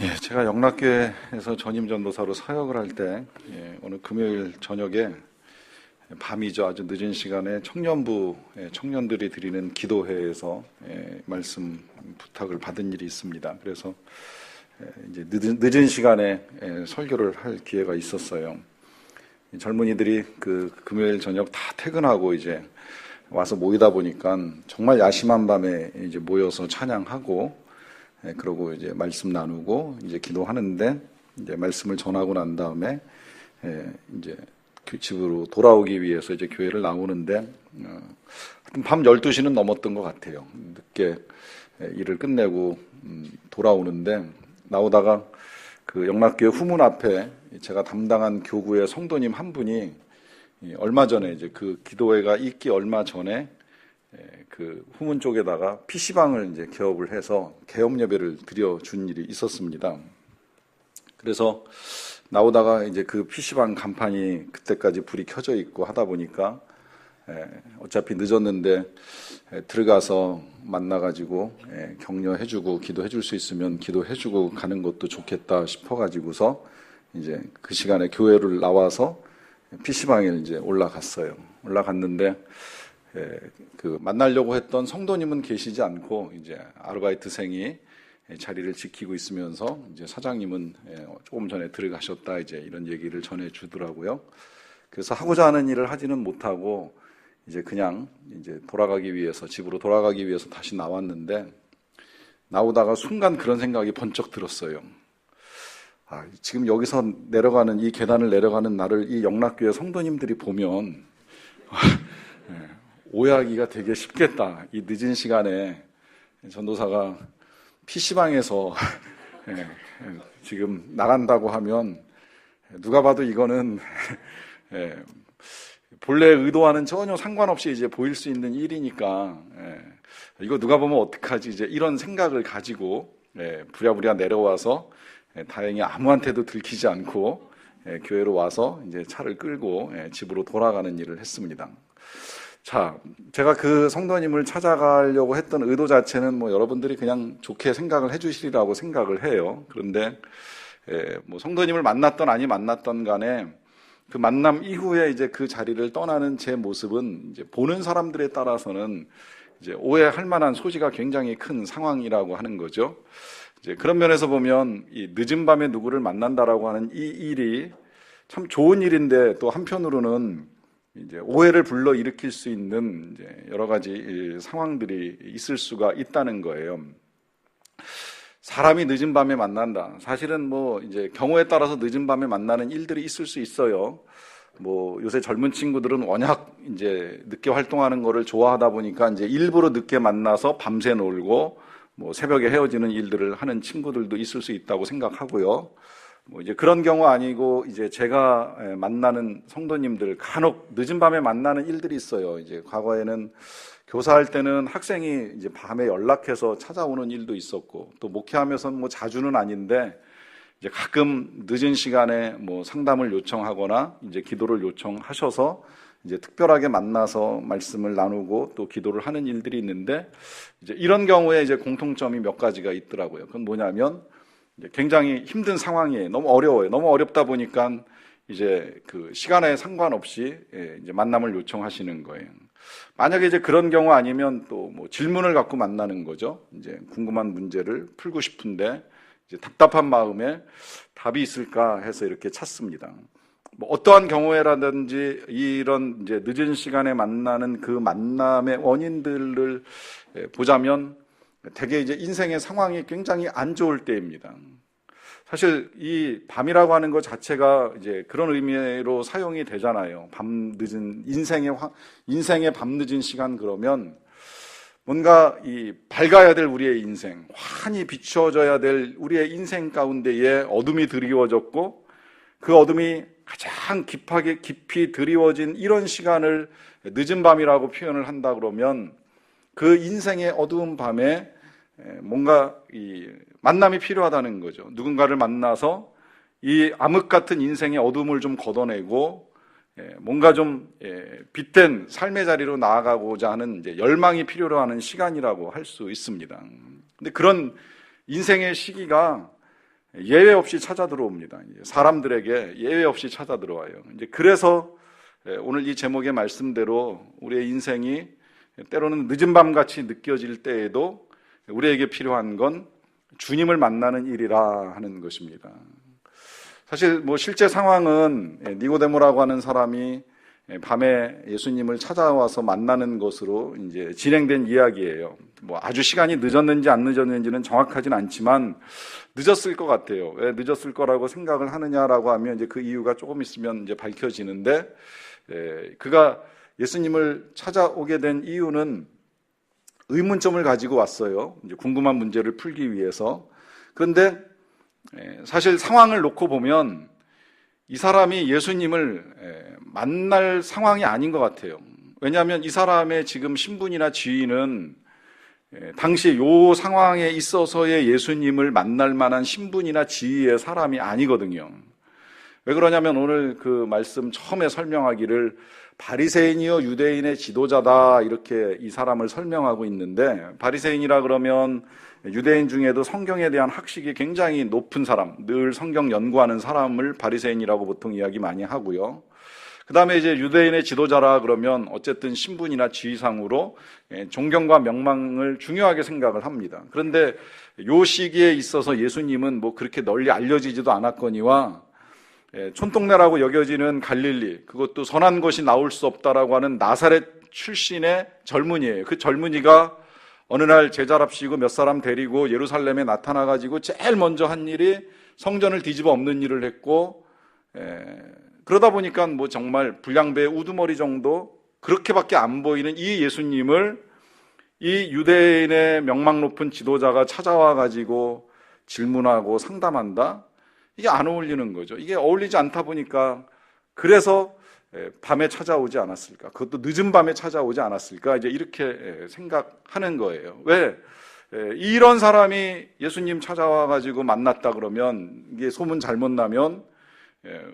제가 영락교회에서 전임 전도사로 사역을 할 때 오늘 금요일 저녁에 밤이죠. 아주 늦은 시간에 청년부 청년들이 드리는 기도회에서 말씀 부탁을 받은 일이 있습니다. 그래서 이제 늦은 시간에 설교를 할 기회가 있었어요. 젊은이들이 그 금요일 저녁 다 퇴근하고 이제 와서 모이다 보니까 정말 야심한 밤에 이제 모여서 찬양하고 그러고 이제 말씀 나누고 이제 기도하는데 이제 말씀을 전하고 난 다음에 이제 집으로 돌아오기 위해서 이제 교회를 나오는데 밤 12시는 넘었던 것 같아요. 늦게 일을 끝내고 돌아오는데 나오다가 그 영락교회 후문 앞에 제가 담당한 교구의 성도님 한 분이 얼마 전에 이제 그 기도회가 있기 얼마 전에 그 후문 쪽에다가 PC방을 이제 개업을 해서 개업 예배를 드려준 일이 있었습니다. 그래서 나오다가 이제 그 PC방 간판이 그때까지 불이 켜져 있고 하다 보니까 어차피 늦었는데 들어가서 만나가지고 격려해주고 기도해줄 수 있으면 기도해주고 가는 것도 좋겠다 싶어가지고서 이제 그 시간에 교회를 나와서 PC방에 이제 올라갔어요. 올라갔는데 그 만나려고 했던 성도님은 계시지 않고 이제 아르바이트생이 자리를 지키고 있으면서 이제 사장님은 조금 전에 들어가셨다 이제 이런 얘기를 전해 주더라고요. 그래서 하고자 하는 일을 하지는 못하고 이제 그냥 이제 돌아가기 위해서 집으로 돌아가기 위해서 다시 나왔는데 나오다가 순간 그런 생각이 번쩍 들었어요. 지금 여기서 내려가는 이 계단을 내려가는 나를 이 영락교회 성도님들이 보면 오해하기가 되게 쉽겠다. 이 늦은 시간에 전도사가 PC방에서 지금 나간다고 하면 누가 봐도 이거는 본래 의도와는 전혀 상관없이 이제 보일 수 있는 일이니까 이거 누가 보면 어떡하지 이제 이런 생각을 가지고 부랴부랴 내려와서 다행히 아무한테도 들키지 않고 교회로 와서 이제 차를 끌고 집으로 돌아가는 일을 했습니다. 자, 제가 그 성도님을 찾아가려고 했던 의도 자체는 뭐 여러분들이 그냥 좋게 생각을 해주시리라고 생각을 해요. 그런데 뭐 성도님을 만났던 아니 만났던 간에 그 만남 이후에 이제 그 자리를 떠나는 제 모습은 이제 보는 사람들에 따라서는 이제 오해할 만한 소지가 굉장히 큰 상황이라고 하는 거죠. 이제 그런 면에서 보면 이 늦은 밤에 누구를 만난다라고 하는 이 일이 참 좋은 일인데 또 한편으로는 이제 오해를 불러 일으킬 수 있는 이제 여러 가지 상황들이 있을 수가 있다는 거예요. 사람이 늦은 밤에 만난다. 사실은 뭐 이제 경우에 따라서 늦은 밤에 만나는 일들이 있을 수 있어요. 뭐 요새 젊은 친구들은 워낙 이제 늦게 활동하는 거를 좋아하다 보니까 이제 일부러 늦게 만나서 밤새 놀고 뭐 새벽에 헤어지는 일들을 하는 친구들도 있을 수 있다고 생각하고요. 뭐 이제 그런 경우 아니고 이제 제가 만나는 성도님들 간혹 늦은 밤에 만나는 일들이 있어요. 이제 과거에는 교사할 때는 학생이 이제 밤에 연락해서 찾아오는 일도 있었고 또 목회하면서는 뭐 자주는 아닌데 이제 가끔 늦은 시간에 뭐 상담을 요청하거나 이제 기도를 요청하셔서 이제 특별하게 만나서 말씀을 나누고 또 기도를 하는 일들이 있는데 이제 이런 경우에 이제 공통점이 몇 가지가 있더라고요. 그건 뭐냐면 굉장히 힘든 상황이에요. 너무 어려워요. 너무 어렵다 보니까 이제 그 시간에 상관없이 이제 만남을 요청하시는 거예요. 만약에 이제 그런 경우 아니면 또 뭐 질문을 갖고 만나는 거죠. 이제 궁금한 문제를 풀고 싶은데 이제 답답한 마음에 답이 있을까 해서 이렇게 찾습니다. 뭐 어떠한 경우에라든지 이런 이제 늦은 시간에 만나는 그 만남의 원인들을 보자면 대개 이제 인생의 상황이 굉장히 안 좋을 때입니다. 사실 이 밤이라고 하는 것 자체가 이제 그런 의미로 사용이 되잖아요. 밤 늦은 인생의 밤 늦은 시간 그러면 뭔가 이 밝아야 될 우리의 인생, 환히 비추어져야 될 우리의 인생 가운데에 어둠이 드리워졌고 그 어둠이 가장 깊이 드리워진 이런 시간을 늦은 밤이라고 표현을 한다 그러면 그 인생의 어두운 밤에 뭔가 이 만남이 필요하다는 거죠. 누군가를 만나서 이 암흑 같은 인생의 어둠을 좀 걷어내고 뭔가 좀 빛된 삶의 자리로 나아가고자 하는 이제 열망이 필요로 하는 시간이라고 할 수 있습니다. 근데 그런 인생의 시기가 예외 없이 찾아 들어옵니다. 사람들에게 예외 없이 찾아 들어와요. 이제 그래서 오늘 이 제목의 말씀대로 우리의 인생이 때로는 늦은 밤 같이 느껴질 때에도 우리에게 필요한 건 주님을 만나는 일이라 하는 것입니다. 사실 뭐 실제 상황은 니고데모라고 하는 사람이 밤에 예수님을 찾아와서 만나는 것으로 이제 진행된 이야기예요. 뭐 아주 시간이 늦었는지 안 늦었는지는 정확하진 않지만 늦었을 것 같아요. 왜 늦었을 거라고 생각을 하느냐라고 하면 이제 그 이유가 조금 있으면 이제 밝혀지는데, 그가 예수님을 찾아오게 된 이유는 의문점을 가지고 왔어요. 이제 궁금한 문제를 풀기 위해서. 그런데 사실 상황을 놓고 보면 이 사람이 예수님을 만날 상황이 아닌 것 같아요. 왜냐하면 이 사람의 지금 신분이나 지위는 당시 요 상황에 있어서의 예수님을 만날 만한 신분이나 지위의 사람이 아니거든요. 왜 그러냐면 오늘 그 말씀 처음에 설명하기를 바리새인이요 유대인의 지도자다 이렇게 이 사람을 설명하고 있는데, 바리새인이라 그러면 유대인 중에도 성경에 대한 학식이 굉장히 높은 사람, 늘 성경 연구하는 사람을 바리새인이라고 보통 이야기 많이 하고요. 그 다음에 이제 유대인의 지도자라 그러면 어쨌든 신분이나 지위상으로 존경과 명망을 중요하게 생각을 합니다. 그런데 요 시기에 있어서 예수님은 뭐 그렇게 널리 알려지지도 않았거니와 촌동네라고 여겨지는 갈릴리, 그것도 선한 것이 나올 수 없다라고 하는 나사렛 출신의 젊은이에요. 그 젊은이가 어느 날 제자랍시고 몇 사람 데리고 예루살렘에 나타나가지고 제일 먼저 한 일이 성전을 뒤집어 엎는 일을 했고, 그러다 보니까 뭐 정말 불량배의 우두머리 정도 그렇게밖에 안 보이는 이 예수님을 이 유대인의 명망 높은 지도자가 찾아와가지고 질문하고 상담한다? 이게 안 어울리는 거죠. 이게 어울리지 않다 보니까 그래서 밤에 찾아오지 않았을까? 그것도 늦은 밤에 찾아오지 않았을까? 이제 이렇게 생각하는 거예요. 왜? 이런 사람이 예수님 찾아와가지고 만났다 그러면, 이게 소문 잘못 나면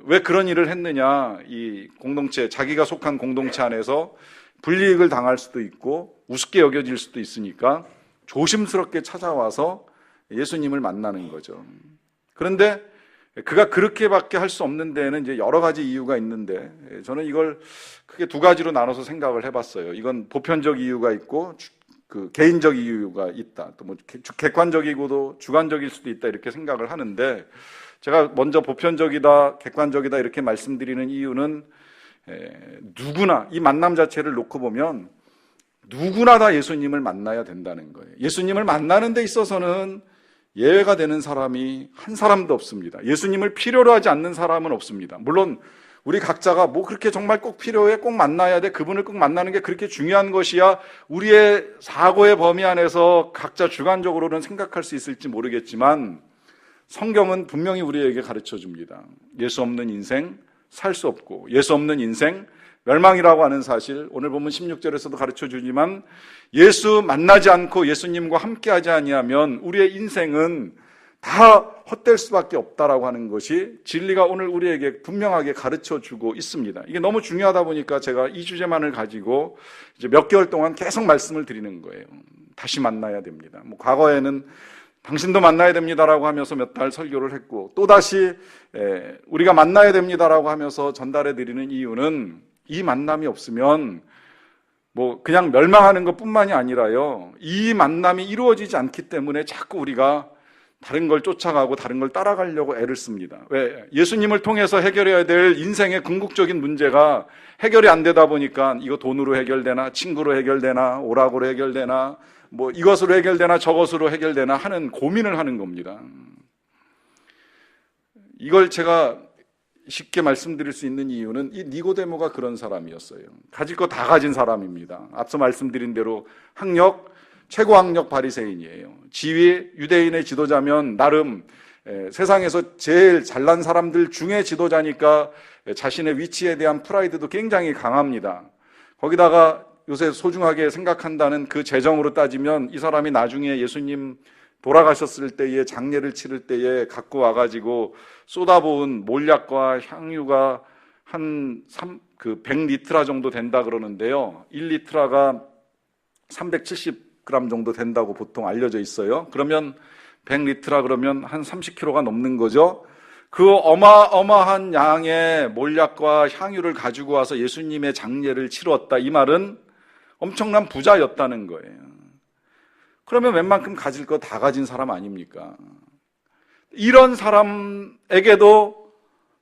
왜 그런 일을 했느냐? 이 공동체, 자기가 속한 공동체 안에서 불이익을 당할 수도 있고 우습게 여겨질 수도 있으니까 조심스럽게 찾아와서 예수님을 만나는 거죠. 그런데 그가 그렇게밖에 할 수 없는 데에는 이제 여러 가지 이유가 있는데, 저는 이걸 크게 두 가지로 나눠서 생각을 해봤어요. 이건 보편적 이유가 있고 그 개인적 이유가 있다. 또 뭐 객관적이고도 주관적일 수도 있다 이렇게 생각을 하는데, 제가 먼저 보편적이다, 객관적이다 이렇게 말씀드리는 이유는 누구나 이 만남 자체를 놓고 보면 누구나 다 예수님을 만나야 된다는 거예요. 예수님을 만나는 데 있어서는 예외가 되는 사람이 한 사람도 없습니다. 예수님을 필요로 하지 않는 사람은 없습니다. 물론 우리 각자가 뭐 그렇게 정말 꼭 필요해, 꼭 만나야 돼, 그분을 꼭 만나는 게 그렇게 중요한 것이야, 우리의 사고의 범위 안에서 각자 주관적으로는 생각할 수 있을지 모르겠지만 성경은 분명히 우리에게 가르쳐 줍니다. 예수 없는 인생 살 수 없고, 예수 없는 인생 멸망이라고 하는 사실, 오늘 보면 16절에서도 가르쳐 주지만 예수 만나지 않고 예수님과 함께하지 아니하면 우리의 인생은 다 헛될 수밖에 없다라고 하는 것이 진리가 오늘 우리에게 분명하게 가르쳐 주고 있습니다. 이게 너무 중요하다 보니까 제가 이 주제만을 가지고 이제 몇 개월 동안 계속 말씀을 드리는 거예요. 다시 만나야 됩니다. 뭐 과거에는 당신도 만나야 됩니다라고 하면서 몇 달 설교를 했고, 또다시 우리가 만나야 됩니다라고 하면서 전달해 드리는 이유는 이 만남이 없으면 뭐 그냥 멸망하는 것뿐만이 아니라요, 이 만남이 이루어지지 않기 때문에 자꾸 우리가 다른 걸 쫓아가고 다른 걸 따라가려고 애를 씁니다. 왜? 예수님을 통해서 해결해야 될 인생의 궁극적인 문제가 해결이 안 되다 보니까 이거 돈으로 해결되나, 친구로 해결되나, 오락으로 해결되나, 뭐 이것으로 해결되나 저것으로 해결되나 하는 고민을 하는 겁니다. 이걸 제가 쉽게 말씀드릴 수 있는 이유는 이 니고데모가 그런 사람이었어요. 가질 거 다 가진 사람입니다. 앞서 말씀드린 대로 학력, 최고 학력 바리새인이에요. 지위, 유대인의 지도자면 나름 세상에서 제일 잘난 사람들 중에 지도자니까 자신의 위치에 대한 프라이드도 굉장히 강합니다. 거기다가 요새 소중하게 생각한다는 그 재정으로 따지면 이 사람이 나중에 예수님 돌아가셨을 때에 장례를 치를 때에 갖고 와가지고 쏟아부은 몰약과 향유가 한 100리트라 정도 된다 그러는데요. 1리트라가 370g 정도 된다고 보통 알려져 있어요. 그러면 100리터라 그러면 한 30kg가 넘는 거죠. 그 어마어마한 양의 몰약과 향유를 가지고 와서 예수님의 장례를 치렀다. 이 말은 엄청난 부자였다는 거예요. 그러면 웬만큼 가질 거 다 가진 사람 아닙니까? 이런 사람에게도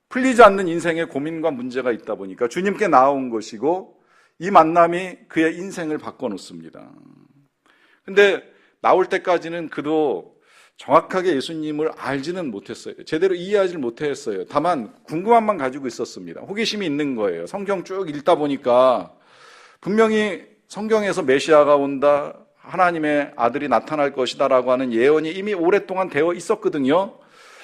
풀리지 않는 인생의 고민과 문제가 있다 보니까 주님께 나온 것이고 이 만남이 그의 인생을 바꿔놓습니다. 근데 나올 때까지는 그도 정확하게 예수님을 알지는 못했어요. 제대로 이해하지 못했어요. 다만 궁금함만 가지고 있었습니다. 호기심이 있는 거예요. 성경 쭉 읽다 보니까 분명히 성경에서 메시아가 온다, 하나님의 아들이 나타날 것이다라고 하는 예언이 이미 오랫동안 되어 있었거든요.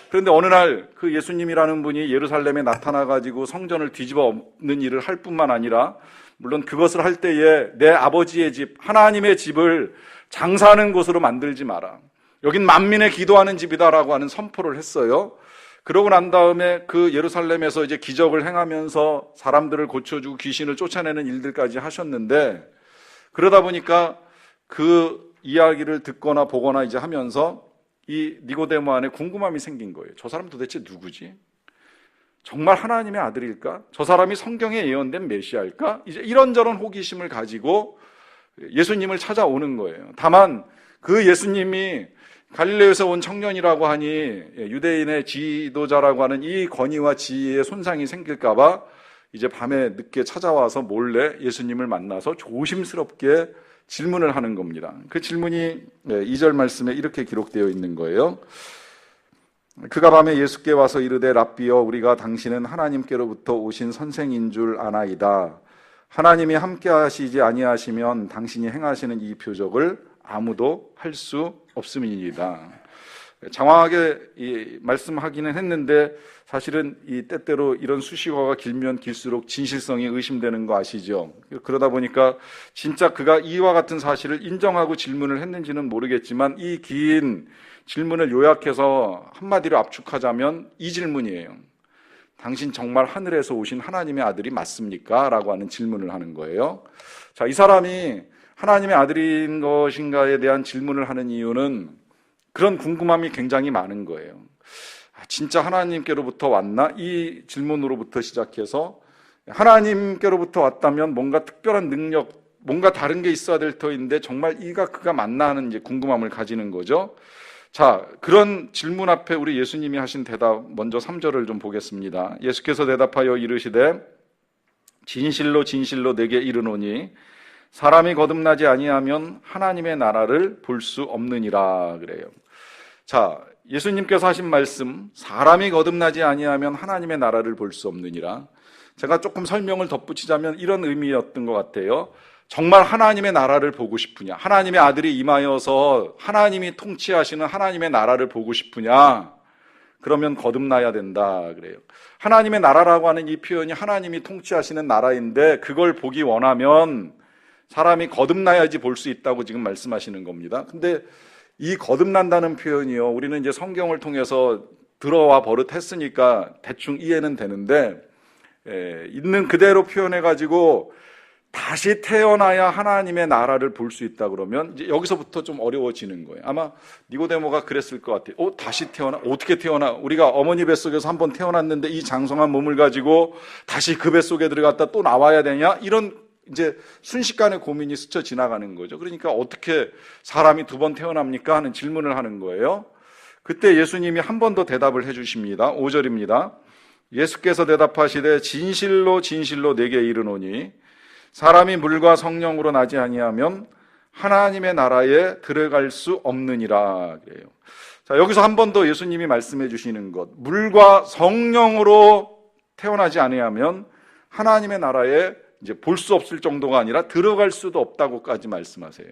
그런데 어느 날 그 예수님이라는 분이 예루살렘에 나타나가지고 성전을 뒤집어 엎는 일을 할 뿐만 아니라 물론 그것을 할 때에 내 아버지의 집, 하나님의 집을 장사하는 곳으로 만들지 마라. 여긴 만민의 기도하는 집이다라고 하는 선포를 했어요. 그러고 난 다음에 그 예루살렘에서 이제 기적을 행하면서 사람들을 고쳐주고 귀신을 쫓아내는 일들까지 하셨는데 그러다 보니까 그 이야기를 듣거나 보거나 이제 하면서 이 니고데모 안에 궁금함이 생긴 거예요. 저 사람 도대체 누구지? 정말 하나님의 아들일까? 저 사람이 성경에 예언된 메시아일까? 이제 이런저런 호기심을 가지고 예수님을 찾아오는 거예요. 다만 그 예수님이 갈릴레에서 온 청년이라고 하니 유대인의 지도자라고 하는 이 권위와 지위에 손상이 생길까봐 이제 밤에 늦게 찾아와서 몰래 예수님을 만나서 조심스럽게 질문을 하는 겁니다. 그 질문이 2절 말씀에 이렇게 기록되어 있는 거예요. 그가 밤에 예수께 와서 이르되 랍비여 우리가 당신은 하나님께로부터 오신 선생인 줄 아나이다. 하나님이 함께 하시지 아니하시면 당신이 행하시는 이 표적을 아무도 할 수 없음이니이다. 장황하게 말씀하기는 했는데 사실은 이 때때로 이런 수식어가 길면 길수록 진실성이 의심되는 거 아시죠? 그러다 보니까 진짜 그가 이와 같은 사실을 인정하고 질문을 했는지는 모르겠지만 이 긴 질문을 요약해서 한마디로 압축하자면 이 질문이에요. 당신 정말 하늘에서 오신 하나님의 아들이 맞습니까? 라고 하는 질문을 하는 거예요. 자, 이 사람이 하나님의 아들인 것인가에 대한 질문을 하는 이유는 그런 궁금함이 굉장히 많은 거예요. 진짜 하나님께로부터 왔나? 이 질문으로부터 시작해서 하나님께로부터 왔다면 뭔가 특별한 능력, 뭔가 다른 게 있어야 될 터인데 정말 그가 맞나 하는 이제 궁금함을 가지는 거죠. 자, 그런 질문 앞에 우리 예수님이 하신 대답 먼저 3절을 좀 보겠습니다. 예수께서 대답하여 이르시되 진실로 진실로 내게 이르노니 사람이 거듭나지 아니하면 하나님의 나라를 볼 수 없느니라 그래요. 자, 예수님께서 하신 말씀 사람이 거듭나지 아니하면 하나님의 나라를 볼 수 없느니라. 제가 조금 설명을 덧붙이자면 이런 의미였던 것 같아요. 정말 하나님의 나라를 보고 싶으냐? 하나님의 아들이 임하여서 하나님이 통치하시는 하나님의 나라를 보고 싶으냐? 그러면 거듭나야 된다 그래요. 하나님의 나라라고 하는 이 표현이 하나님이 통치하시는 나라인데 그걸 보기 원하면 사람이 거듭나야지 볼 수 있다고 지금 말씀하시는 겁니다. 근데 이 거듭난다는 표현이요, 우리는 이제 성경을 통해서 들어와 버릇했으니까 대충 이해는 되는데 있는 그대로 표현해가지고 다시 태어나야 하나님의 나라를 볼 수 있다 그러면 이제 여기서부터 좀 어려워지는 거예요. 아마 니고데모가 그랬을 것 같아요. 다시 태어나? 어떻게 태어나? 우리가 어머니 뱃속에서 한번 태어났는데 이 장성한 몸을 가지고 다시 그 뱃속에 들어갔다 또 나와야 되냐? 이런 이제 순식간에 고민이 스쳐 지나가는 거죠. 그러니까 어떻게 사람이 2번 태어납니까? 하는 질문을 하는 거예요. 그때 예수님이 한 번 더 대답을 해주십니다. 5절입니다. 예수께서 대답하시되 진실로 진실로 내게 이르노니 사람이 물과 성령으로 나지 아니하면 하나님의 나라에 들어갈 수 없느니라 그래요. 자, 여기서 한 번 더 예수님이 말씀해 주시는 것, 물과 성령으로 태어나지 아니하면 하나님의 나라에 이제 볼 수 없을 정도가 아니라 들어갈 수도 없다고까지 말씀하세요.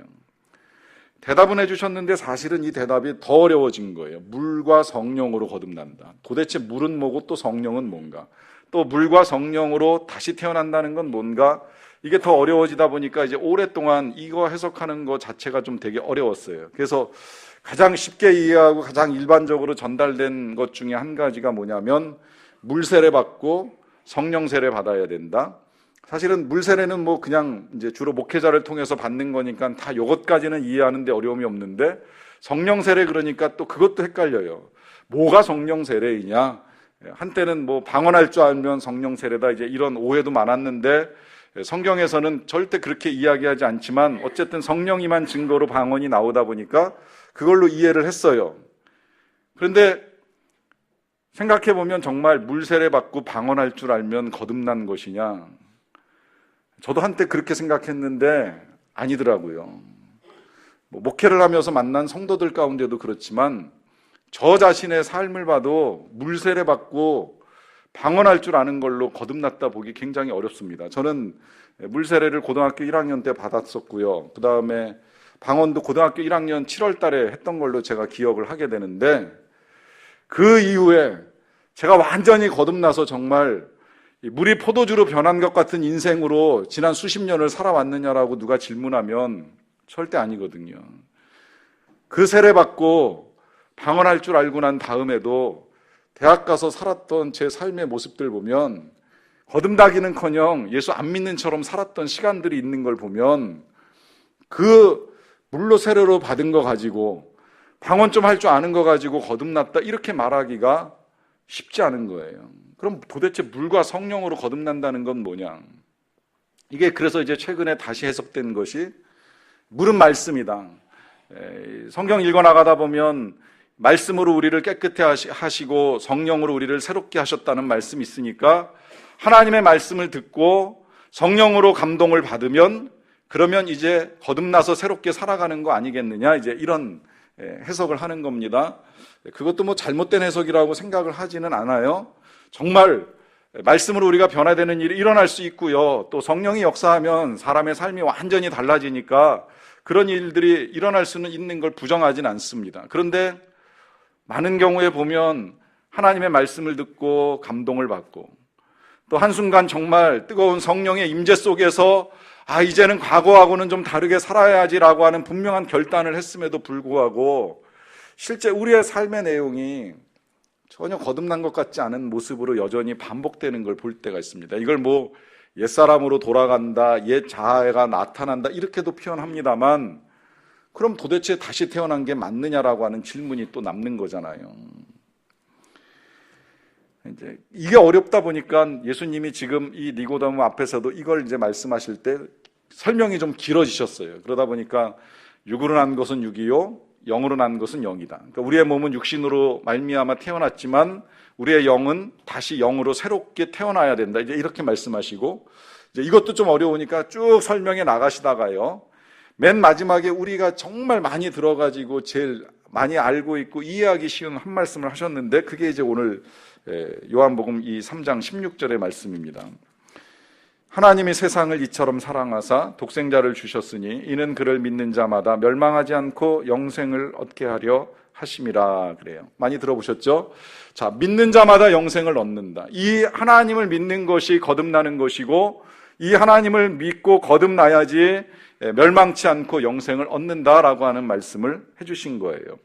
대답은 해주셨는데 사실은 이 대답이 더 어려워진 거예요. 물과 성령으로 거듭난다. 도대체 물은 뭐고 또 성령은 뭔가? 또 물과 성령으로 다시 태어난다는 건 뭔가? 이게 더 어려워지다 보니까 이제 오랫동안 이거 해석하는 것 자체가 좀 되게 어려웠어요. 그래서 가장 쉽게 이해하고 가장 일반적으로 전달된 것 중에 한 가지가 뭐냐면 물 세례 받고 성령 세례 받아야 된다. 사실은 물 세례는 뭐 그냥 이제 주로 목회자를 통해서 받는 거니까 다 요것까지는 이해하는데 어려움이 없는데 성령 세례 그러니까 또 그것도 헷갈려요. 뭐가 성령 세례이냐? 한때는 뭐 방언할 줄 알면 성령 세례다, 이제 이런 오해도 많았는데 성경에서는 절대 그렇게 이야기하지 않지만 어쨌든 성령이만 증거로 방언이 나오다 보니까 그걸로 이해를 했어요. 그런데 생각해 보면 정말 물 세례 받고 방언할 줄 알면 거듭난 것이냐? 저도 한때 그렇게 생각했는데 아니더라고요. 목회를 하면서 만난 성도들 가운데도 그렇지만 저 자신의 삶을 봐도 물 세례 받고 방언할 줄 아는 걸로 거듭났다 보기 굉장히 어렵습니다. 저는 물 세례를 고등학교 1학년 때 받았었고요. 그 다음에 방언도 고등학교 1학년 7월 달에 했던 걸로 제가 기억을 하게 되는데, 그 이후에 제가 완전히 거듭나서 정말 물이 포도주로 변한 것 같은 인생으로 지난 수십 년을 살아왔느냐라고 누가 질문하면 절대 아니거든요. 그 세례 받고 방언할 줄 알고 난 다음에도 대학 가서 살았던 제 삶의 모습들 보면 거듭나기는커녕 예수 안 믿는 처럼 살았던 시간들이 있는 걸 보면 그 물로 세례로 받은 거 가지고 방언 좀 할 줄 아는 거 가지고 거듭났다 이렇게 말하기가 쉽지 않은 거예요. 그럼 도대체 물과 성령으로 거듭난다는 건 뭐냐? 이게 그래서 이제 최근에 다시 해석된 것이 물은 말씀이다. 성경 읽어나가다 보면 말씀으로 우리를 깨끗해 하시고 성령으로 우리를 새롭게 하셨다는 말씀이 있으니까 하나님의 말씀을 듣고 성령으로 감동을 받으면 그러면 이제 거듭나서 새롭게 살아가는 거 아니겠느냐, 이제 이런 해석을 하는 겁니다. 그것도 뭐 잘못된 해석이라고 생각을 하지는 않아요. 정말 말씀으로 우리가 변화되는 일이 일어날 수 있고요. 또 성령이 역사하면 사람의 삶이 완전히 달라지니까 그런 일들이 일어날 수는 있는 걸 부정하진 않습니다. 그런데 많은 경우에 보면 하나님의 말씀을 듣고 감동을 받고 또 한순간 정말 뜨거운 성령의 임재 속에서 이제는 과거하고는 좀 다르게 살아야지라고 하는 분명한 결단을 했음에도 불구하고 실제 우리의 삶의 내용이 전혀 거듭난 것 같지 않은 모습으로 여전히 반복되는 걸 볼 때가 있습니다. 이걸 뭐 옛사람으로 돌아간다, 옛 자아가 나타난다 이렇게도 표현합니다만, 그럼 도대체 다시 태어난 게 맞느냐라고 하는 질문이 또 남는 거잖아요. 이제 이게 어렵다 보니까 예수님이 지금 이 니고데모 앞에서도 이걸 이제 말씀하실 때 설명이 좀 길어지셨어요. 그러다 보니까 육으로 난 것은 육이요, 영으로 난 것은 영이다. 그러니까 우리의 몸은 육신으로 말미암아 태어났지만 우리의 영은 다시 영으로 새롭게 태어나야 된다. 이제 이렇게 말씀하시고, 이제 이것도 좀 어려우니까 쭉 설명해 나가시다가요, 맨 마지막에 우리가 정말 많이 들어가지고 제일 많이 알고 있고 이해하기 쉬운 한 말씀을 하셨는데, 그게 이제 오늘 요한복음 이 3장 16절의 말씀입니다. 하나님이 세상을 이처럼 사랑하사 독생자를 주셨으니 이는 그를 믿는 자마다 멸망하지 않고 영생을 얻게 하려 하심이라 그래요. 많이 들어보셨죠? 자, 믿는 자마다 영생을 얻는다. 이 하나님을 믿는 것이 거듭나는 것이고, 이 하나님을 믿고 거듭나야지 멸망치 않고 영생을 얻는다라고 하는 말씀을 해주신 거예요.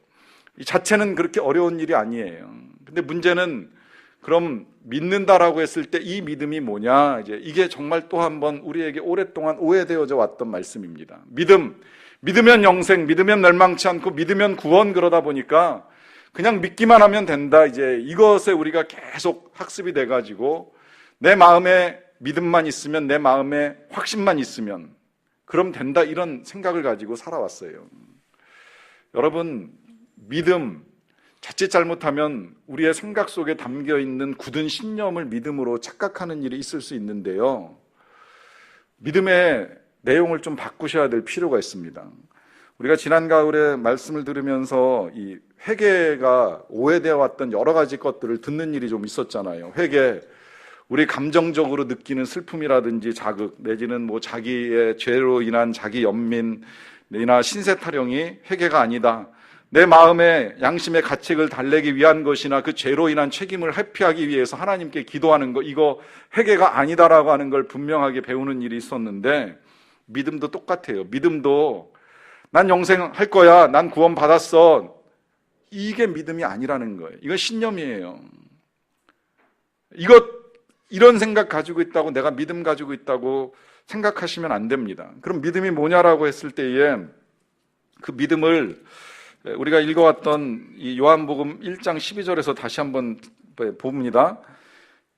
이 자체는 그렇게 어려운 일이 아니에요. 근데 문제는 그럼 믿는다라고 했을 때 이 믿음이 뭐냐? 이제 이게 정말 또 한 번 우리에게 오랫동안 오해되어져 왔던 말씀입니다. 믿으면 영생, 믿으면 멸망치 않고 믿으면 구원, 그러다 보니까 그냥 믿기만 하면 된다. 이제 이것에 우리가 계속 학습이 돼가지고 내 마음에 믿음만 있으면, 내 마음에 확신만 있으면 그럼 된다, 이런 생각을 가지고 살아왔어요. 여러분, 믿음, 자칫 잘못하면 우리의 생각 속에 담겨있는 굳은 신념을 믿음으로 착각하는 일이 있을 수 있는데요, 믿음의 내용을 좀 바꾸셔야 될 필요가 있습니다. 우리가 지난 가을에 말씀을 들으면서 이 회개가 오해되어 왔던 여러 가지 것들을 듣는 일이 좀 있었잖아요. 회개, 우리 감정적으로 느끼는 슬픔이라든지 자극, 내지는 뭐 자기의 죄로 인한 자기 연민이나 신세 타령이 회개가 아니다, 내 마음의 양심의 가책을 달래기 위한 것이나 그 죄로 인한 책임을 회피하기 위해서 하나님께 기도하는 거, 이거 회개가 아니다라고 하는 걸 분명하게 배우는 일이 있었는데, 믿음도 똑같아요. 믿음도 난 영생할 거야, 난 구원 받았어, 이게 믿음이 아니라는 거예요. 이건 신념이에요. 이런 생각 가지고 있다고, 내가 믿음 가지고 있다고 생각하시면 안 됩니다. 그럼 믿음이 뭐냐라고 했을 때에 그 믿음을 우리가 읽어왔던 이 요한복음 1장 12절에서 다시 한번 봅니다.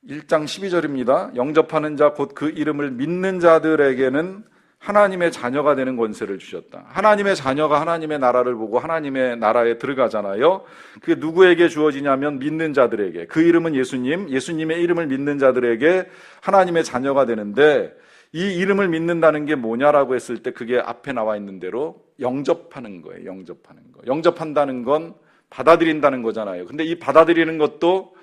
1장 12절입니다. 영접하는 자 곧 그 이름을 믿는 자들에게는 하나님의 자녀가 되는 권세를 주셨다. 하나님의 자녀가 하나님의 나라를 보고 하나님의 나라에 들어가잖아요. 그게 누구에게 주어지냐면 믿는 자들에게. 그 이름은 예수님, 예수님의 이름을 믿는 자들에게 하나님의 자녀가 되는데, 이 이름을 믿는다는 게 뭐냐라고 했을 때 그게 앞에 나와 있는 대로 영접하는 거예요. 영접하는 거. 영접한다는 건 받아들인다는 거잖아요. 근데 이 받아들이는 것도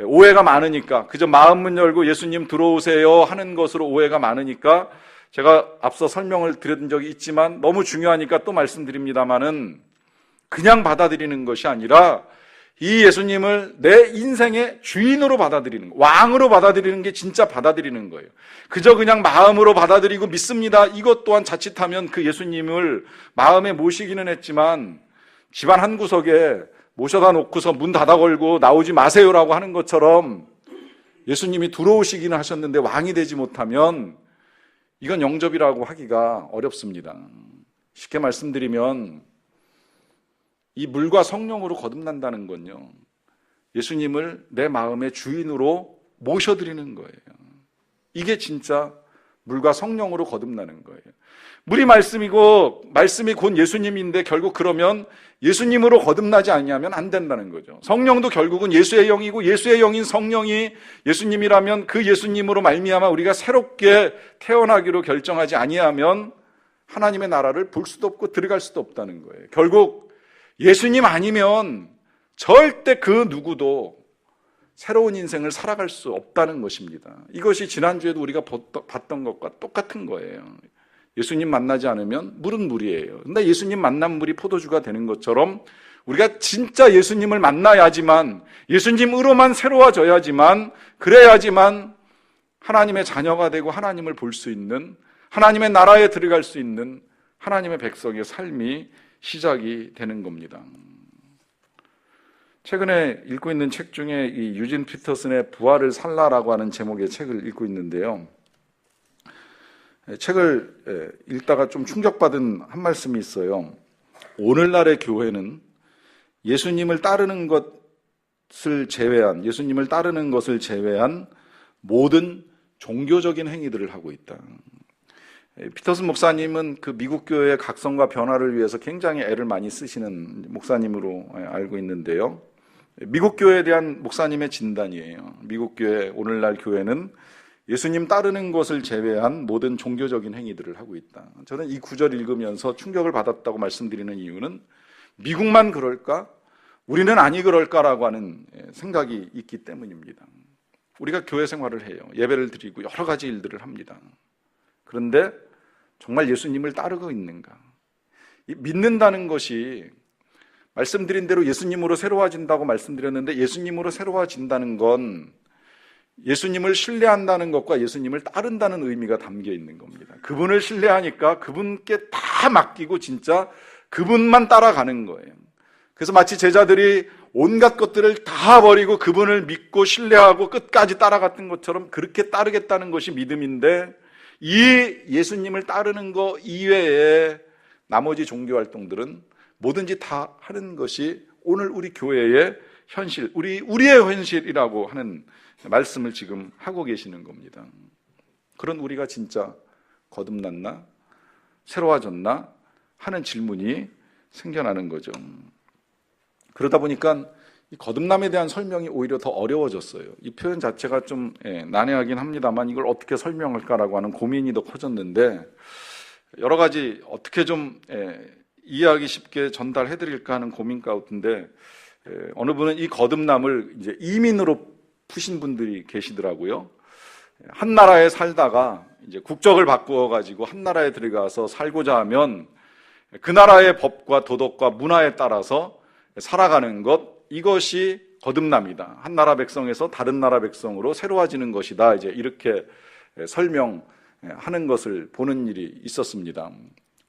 오해가 많으니까, 그저 마음문 열고 예수님 들어오세요 하는 것으로 오해가 많으니까 제가 앞서 설명을 드린 적이 있지만 너무 중요하니까 또 말씀드립니다마는, 그냥 받아들이는 것이 아니라 이 예수님을 내 인생의 주인으로 받아들이는 거, 왕으로 받아들이는 게 진짜 받아들이는 거예요. 그저 그냥 마음으로 받아들이고 믿습니다, 이것 또한 자칫하면 그 예수님을 마음에 모시기는 했지만 집안 한 구석에 모셔다 놓고서 문 닫아 걸고 나오지 마세요라고 하는 것처럼 예수님이 들어오시기는 하셨는데 왕이 되지 못하면 이건 영접이라고 하기가 어렵습니다. 쉽게 말씀드리면 이 물과 성령으로 거듭난다는 건요, 예수님을 내 마음의 주인으로 모셔드리는 거예요. 이게 진짜 물과 성령으로 거듭나는 거예요. 물이 말씀이고 말씀이 곧 예수님인데 결국 그러면 예수님으로 거듭나지 않냐면 안 된다는 거죠. 성령도 결국은 예수의 영이고 예수의 영인 성령이 예수님이라면 그 예수님으로 말미암아 우리가 새롭게 태어나기로 결정하지 아니하면 하나님의 나라를 볼 수도 없고 들어갈 수도 없다는 거예요. 결국 예수님 아니면 절대 그 누구도 새로운 인생을 살아갈 수 없다는 것입니다. 이것이 지난주에도 우리가 봤던 것과 똑같은 거예요. 예수님 만나지 않으면 물은 물이에요. 근데 예수님 만난 물이 포도주가 되는 것처럼 우리가 진짜 예수님을 만나야지만, 예수님으로만 새로워져야지만, 그래야지만 하나님의 자녀가 되고 하나님을 볼 수 있는, 하나님의 나라에 들어갈 수 있는 하나님의 백성의 삶이 시작이 되는 겁니다. 최근에 읽고 있는 책 중에 이 유진 피터슨의 부활을 살라라고 하는 제목의 책을 읽고 있는데요. 책을 읽다가 좀 충격받은 한 말씀이 있어요. 오늘날의 교회는 예수님을 따르는 것을 제외한, 예수님을 따르는 것을 제외한 모든 종교적인 행위들을 하고 있다. 피터슨 목사님은 그 미국 교회의 각성과 변화를 위해서 굉장히 애를 많이 쓰시는 목사님으로 알고 있는데요. 미국 교회에 대한 목사님의 진단이에요. 미국 교회, 오늘날 교회는 예수님 따르는 것을 제외한 모든 종교적인 행위들을 하고 있다. 저는 이 구절 읽으면서 충격을 받았다고 말씀드리는 이유는 미국만 그럴까? 우리는 아니 그럴까라고 하는 생각이 있기 때문입니다. 우리가 교회 생활을 해요. 예배를 드리고 여러 가지 일들을 합니다. 그런데 정말 예수님을 따르고 있는가? 믿는다는 것이 말씀드린 대로 예수님으로 새로워진다고 말씀드렸는데, 예수님으로 새로워진다는 건 예수님을 신뢰한다는 것과 예수님을 따른다는 의미가 담겨 있는 겁니다. 그분을 신뢰하니까 그분께 다 맡기고 진짜 그분만 따라가는 거예요. 그래서 마치 제자들이 온갖 것들을 다 버리고 그분을 믿고 신뢰하고 끝까지 따라갔던 것처럼 그렇게 따르겠다는 것이 믿음인데, 이 예수님을 따르는 것 이외에 나머지 종교 활동들은 뭐든지 다 하는 것이 오늘 우리 교회의 현실, 우리의 현실이라고 하는 말씀을 지금 하고 계시는 겁니다. 그런 우리가 진짜 거듭났나? 새로워졌나? 하는 질문이 생겨나는 거죠. 그러다 보니까 이 거듭남에 대한 설명이 오히려 더 어려워졌어요. 이 표현 자체가 좀 난해하긴 합니다만 이걸 어떻게 설명할까라고 하는 고민이 더 커졌는데, 여러 가지 어떻게 좀 이해하기 쉽게 전달해드릴까 하는 고민 가운데 어느 분은 이 거듭남을 이제 이민으로 푸신 분들이 계시더라고요. 한 나라에 살다가 이제 국적을 바꾸어 가지고 한 나라에 들어가서 살고자 하면 그 나라의 법과 도덕과 문화에 따라서 살아가는 것, 이것이 거듭남이다. 한 나라 백성에서 다른 나라 백성으로 새로워지는 것이다. 이제 이렇게 설명하는 것을 보는 일이 있었습니다.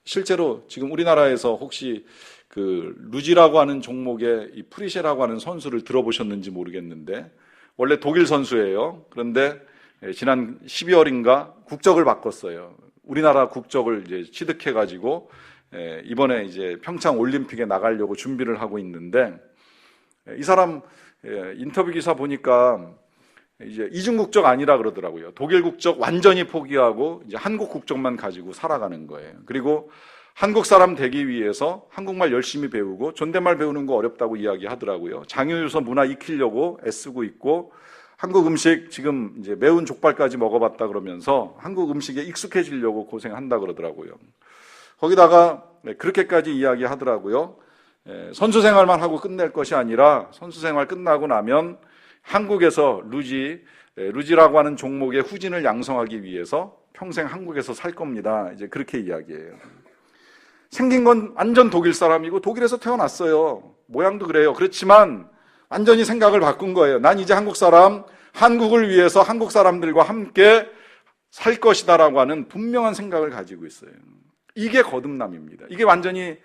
실제로 지금 우리나라에서 혹시 그 루지라고 하는 종목의 이 프리셰라고 하는 선수를 들어보셨는지 모르겠는데, 원래 독일 선수예요. 그런데 지난 12월인가 국적을 바꿨어요. 우리나라 국적을 이제 취득해가지고 이번에 이제 평창 올림픽에 나가려고 준비를 하고 있는데, 이 사람 인터뷰 기사 보니까 이제 이중 국적 아니라 그러더라고요. 독일 국적 완전히 포기하고 이제 한국 국적만 가지고 살아가는 거예요. 그리고 한국 사람 되기 위해서 한국말 열심히 배우고, 존댓말 배우는 거 어렵다고 이야기하더라고요. 장유유서 문화 익히려고 애쓰고 있고, 한국 음식 지금 이제 매운 족발까지 먹어봤다 그러면서 한국 음식에 익숙해지려고 고생한다 그러더라고요. 거기다가 그렇게까지 이야기하더라고요. 선수 생활만 하고 끝낼 것이 아니라 선수 생활 끝나고 나면 한국에서 루지라고 하는 종목의 후진을 양성하기 위해서 평생 한국에서 살 겁니다. 이제 그렇게 이야기해요. 생긴 건 완전 독일 사람이고 독일에서 태어났어요. 모양도 그래요. 그렇지만 완전히 생각을 바꾼 거예요. 난 이제 한국 사람, 한국을 위해서 한국 사람들과 함께 살 것이다라고 하는 분명한 생각을 가지고 있어요. 이게 거듭남입니다. 이게 완전히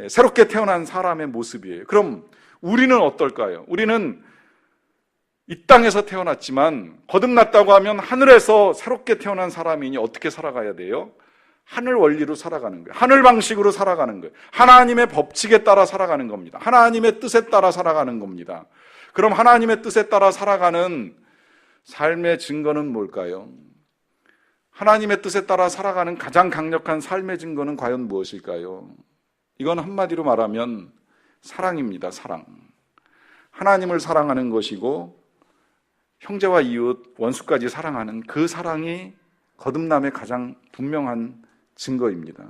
새롭게 태어난 사람의 모습이에요. 그럼 우리는 어떨까요? 우리는 이 땅에서 태어났지만 거듭났다고 하면 하늘에서 새롭게 태어난 사람이니 어떻게 살아가야 돼요? 하늘 원리로 살아가는 거예요. 하늘 방식으로 살아가는 거예요. 하나님의 법칙에 따라 살아가는 겁니다. 하나님의 뜻에 따라 살아가는 겁니다. 그럼 하나님의 뜻에 따라 살아가는 삶의 증거는 뭘까요? 하나님의 뜻에 따라 살아가는 가장 강력한 삶의 증거는 과연 무엇일까요? 이건 한마디로 말하면 사랑입니다. 사랑. 하나님을 사랑하는 것이고 형제와 이웃, 원수까지 사랑하는 그 사랑이 거듭남의 가장 분명한 증거입니다.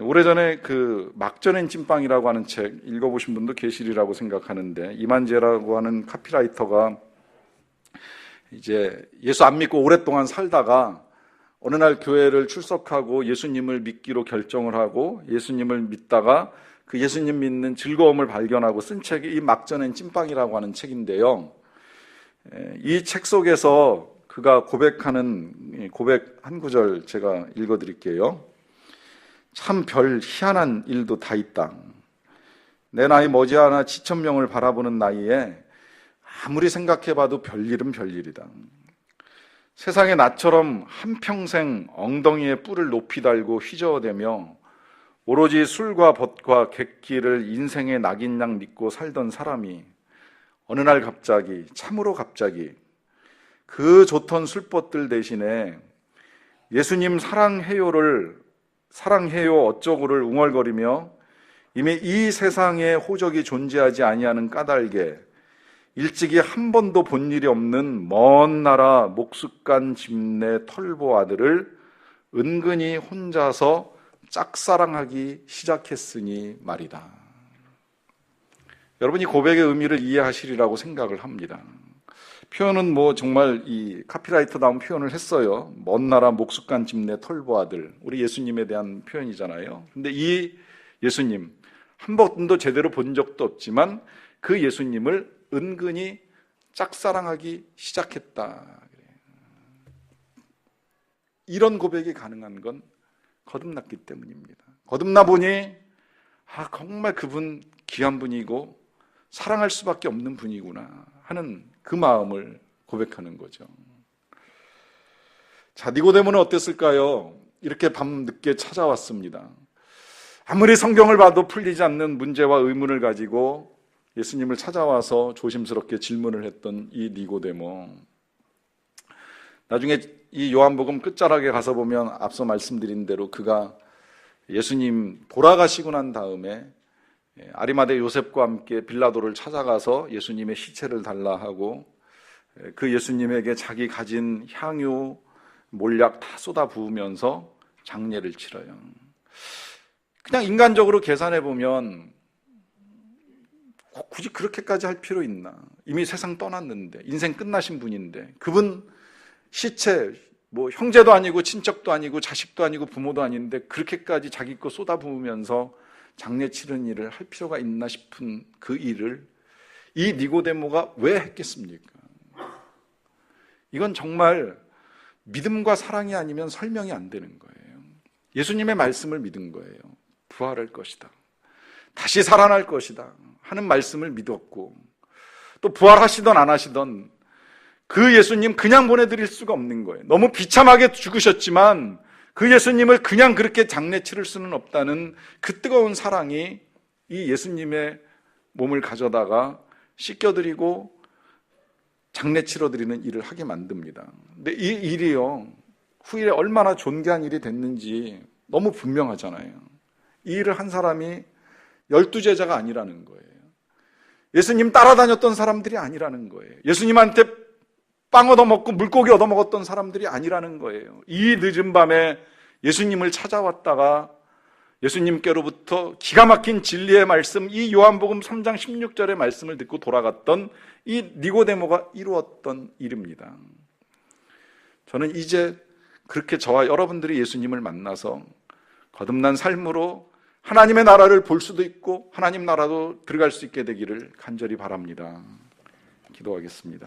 오래전에 그 막전엔 찐빵이라고 하는 책 읽어보신 분도 계시리라고 생각하는데, 이만재라고 하는 카피라이터가 이제 예수 안 믿고 오랫동안 살다가 어느 날 교회를 출석하고 예수님을 믿기로 결정을 하고 예수님을 믿다가 그 예수님 믿는 즐거움을 발견하고 쓴 책이 이 막전엔 찐빵이라고 하는 책인데요. 이 책 속에서 그가 고백하는 고백 한 구절 제가 읽어드릴게요. 참 별 희한한 일도 다 있다. 내 나이 머지않아 지천명을 바라보는 나이에 아무리 생각해봐도 별일은 별일이다. 세상에 나처럼 한평생 엉덩이에 뿔을 높이 달고 휘저어대며 오로지 술과 벗과 객기를 인생의 낙인양 믿고 살던 사람이 어느 날 갑자기, 참으로 갑자기 그 좋던 술벗들 대신에 예수님 사랑해요 어쩌고를 웅얼거리며 이미 이 세상에 호적이 존재하지 아니하는 까닭에 일찍이 한 번도 본 일이 없는 먼 나라 목숫간 집내 털보 아들을 은근히 혼자서 짝사랑하기 시작했으니 말이다. 여러분이 고백의 의미를 이해하시리라고 생각을 합니다. 표현은 뭐 정말 이 카피라이터다운 표현을 했어요. 먼 나라 목숫간 집내 털보 아들, 우리 예수님에 대한 표현이잖아요. 근데 이 예수님 한 번도 제대로 본 적도 없지만 그 예수님을 은근히 짝사랑하기 시작했다. 이런 고백이 가능한 건 거듭났기 때문입니다. 거듭나 보니 정말 그분 귀한 분이고 사랑할 수밖에 없는 분이구나 하는 그 마음을 고백하는 거죠. 자, 니고데모는 어땠을까요? 이렇게 밤늦게 찾아왔습니다. 아무리 성경을 봐도 풀리지 않는 문제와 의문을 가지고 예수님을 찾아와서 조심스럽게 질문을 했던 이 니고데모. 나중에 이 요한복음 끝자락에 가서 보면 앞서 말씀드린 대로 그가 예수님 돌아가시고 난 다음에 아리마대 요셉과 함께 빌라도를 찾아가서 예수님의 시체를 달라 하고 그 예수님에게 자기 가진 향유, 몰약 다 쏟아 부으면서 장례를 치러요. 그냥 인간적으로 계산해 보면 굳이 그렇게까지 할 필요 있나? 이미 세상 떠났는데, 인생 끝나신 분인데, 그분 시체, 뭐 형제도 아니고 친척도 아니고 자식도 아니고 부모도 아닌데 그렇게까지 자기 거 쏟아 부으면서 장례 치른 일을 할 필요가 있나 싶은 그 일을 이 니고데모가 왜 했겠습니까? 이건 정말 믿음과 사랑이 아니면 설명이 안 되는 거예요. 예수님의 말씀을 믿은 거예요. 부활할 것이다, 다시 살아날 것이다 하는 말씀을 믿었고, 또 부활하시던 안 하시던 그 예수님 그냥 보내드릴 수가 없는 거예요. 너무 비참하게 죽으셨지만 그 예수님을 그냥 그렇게 장례 치를 수는 없다는 그 뜨거운 사랑이 이 예수님의 몸을 가져다가 씻겨드리고 장례 치러드리는 일을 하게 만듭니다. 근데 이 일이요, 후일에 얼마나 존귀한 일이 됐는지 너무 분명하잖아요. 이 일을 한 사람이 12제자가 아니라는 거예요. 예수님 따라다녔던 사람들이 아니라는 거예요. 예수님한테 빵 얻어먹고 물고기 얻어먹었던 사람들이 아니라는 거예요. 이 늦은 밤에 예수님을 찾아왔다가 예수님께로부터 기가 막힌 진리의 말씀, 이 요한복음 3장 16절의 말씀을 듣고 돌아갔던 이 니고데모가 이루었던 일입니다. 저는 이제 그렇게 저와 여러분들이 예수님을 만나서 거듭난 삶으로 하나님의 나라를 볼 수도 있고 하나님 나라도 들어갈 수 있게 되기를 간절히 바랍니다. 기도하겠습니다.